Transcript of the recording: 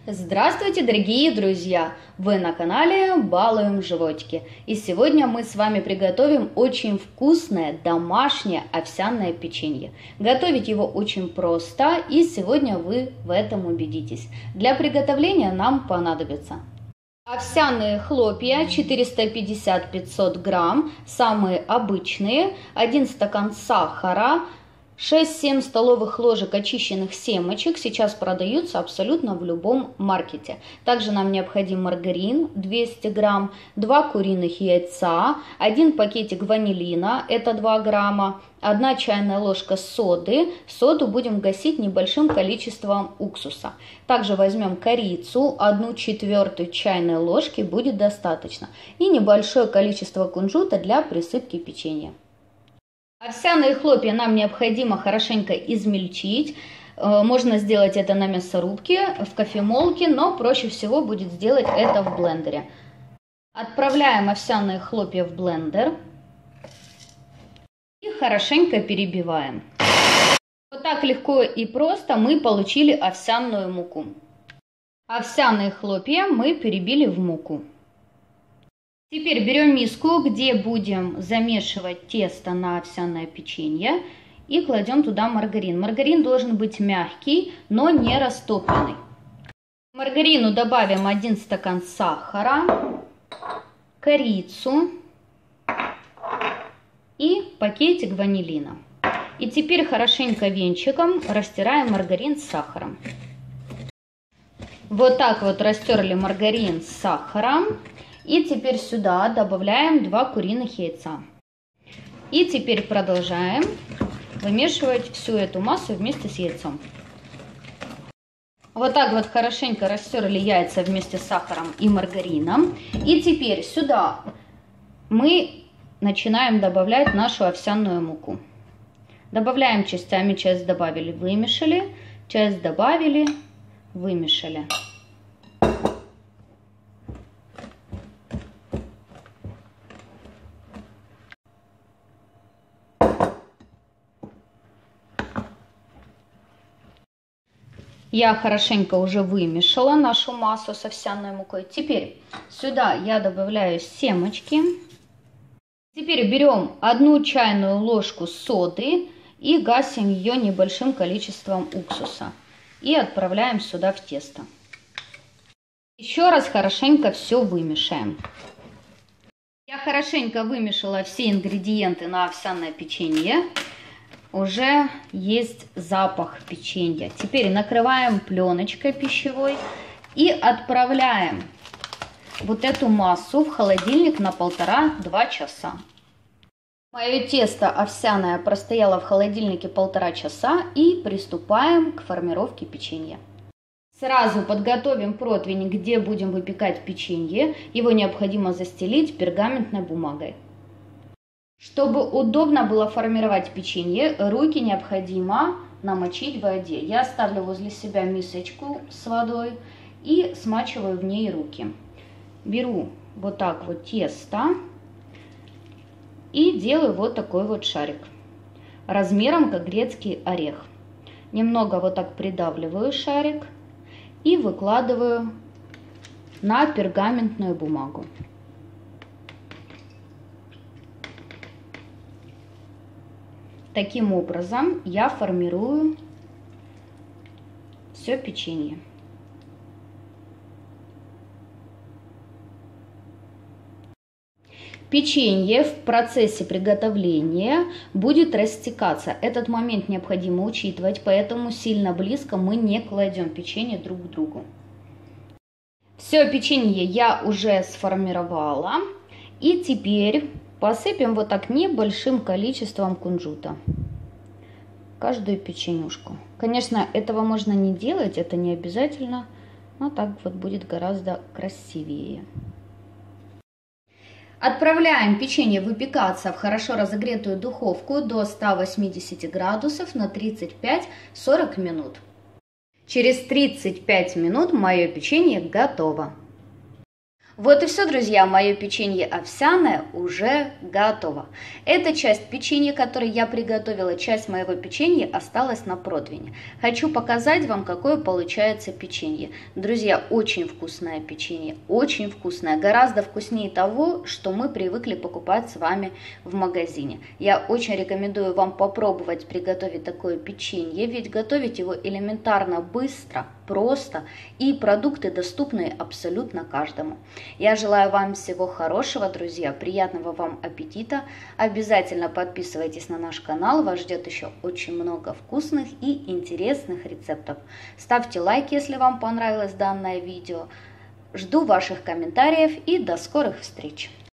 Здравствуйте, дорогие друзья! Вы на канале Балуем Животики. И сегодня мы с вами приготовим очень вкусное домашнее овсяное печенье. Готовить его очень просто, и сегодня вы в этом убедитесь. Для приготовления нам понадобится овсяные хлопья 450-500 грамм, самые обычные, 1 стакан сахара, 6-7 столовых ложек очищенных семечек, сейчас продаются абсолютно в любом маркете. Также нам необходим маргарин 200 грамм, 2 куриных яйца, 1 пакетик ванилина, это 2 грамма, 1 чайная ложка соды. Соду будем гасить небольшим количеством уксуса. Также возьмем корицу, 1/4 чайной ложки будет достаточно. И небольшое количество кунжута для присыпки печенья. Овсяные хлопья нам необходимо хорошенько измельчить. Можно сделать это на мясорубке, в кофемолке, но проще всего будет сделать это в блендере. Отправляем овсяные хлопья в блендер и хорошенько перебиваем. Вот так легко и просто мы получили овсяную муку. Овсяные хлопья мы перебили в муку. Теперь берем миску, где будем замешивать тесто на овсяное печенье, и кладем туда маргарин. Маргарин должен быть мягкий, но не растопленный. К маргарину добавим 1 стакан сахара, корицу и пакетик ванилина. И теперь хорошенько венчиком растираем маргарин с сахаром. Вот так вот растерли маргарин с сахаром. И теперь сюда добавляем 2 куриных яйца. И теперь продолжаем вымешивать всю эту массу вместе с яйцом. Вот так вот хорошенько растерли яйца вместе с сахаром и маргарином. И теперь сюда мы начинаем добавлять нашу овсяную муку. Добавляем частями, часть добавили, вымешали, часть добавили, вымешали. Я хорошенько уже вымешала нашу массу с овсяной мукой. Теперь сюда я добавляю семечки. Теперь берем 1 чайную ложку соды и гасим ее небольшим количеством уксуса. И отправляем сюда в тесто. Еще раз хорошенько все вымешаем. Я хорошенько вымешала все ингредиенты на овсяное печенье. Уже есть запах печенья. Теперь накрываем пленочкой пищевой и отправляем вот эту массу в холодильник на 1,5-2 часа. Мое тесто овсяное простояло в холодильнике 1,5 часа, и приступаем к формировке печенья. Сразу подготовим противень, где будем выпекать печенье. Его необходимо застелить пергаментной бумагой. Чтобы удобно было формировать печенье, руки необходимо намочить в воде. Я ставлю возле себя мисочку с водой и смачиваю в ней руки. Беру вот так вот тесто и делаю вот такой вот шарик размером как грецкий орех. Немного вот так придавливаю шарик и выкладываю на пергаментную бумагу. Таким образом я формирую все печенье. Печенье в процессе приготовления будет растекаться. Этот момент необходимо учитывать, поэтому сильно близко мы не кладем печенье друг к другу. Все печенье я уже сформировала. И теперь посыпем вот так небольшим количеством кунжута каждую печенюшку. Конечно, этого можно не делать, это не обязательно, но так вот будет гораздо красивее. Отправляем печенье выпекаться в хорошо разогретую духовку до 180 градусов на 35-40 минут. Через 35 минут мое печенье готово. Вот и все, друзья, мое печенье овсяное уже готово. Эта часть печенья, которую я приготовила, часть моего печенья осталась на противне. Хочу показать вам, какое получается печенье. Друзья, очень вкусное печенье, очень вкусное, гораздо вкуснее того, что мы привыкли покупать с вами в магазине. Я очень рекомендую вам попробовать приготовить такое печенье, ведь готовить его элементарно быстро, просто, и продукты доступны абсолютно каждому. Я желаю вам всего хорошего, друзья, приятного вам аппетита. Обязательно подписывайтесь на наш канал, вас ждет еще очень много вкусных и интересных рецептов. Ставьте лайк, если вам понравилось данное видео. Жду ваших комментариев и до скорых встреч!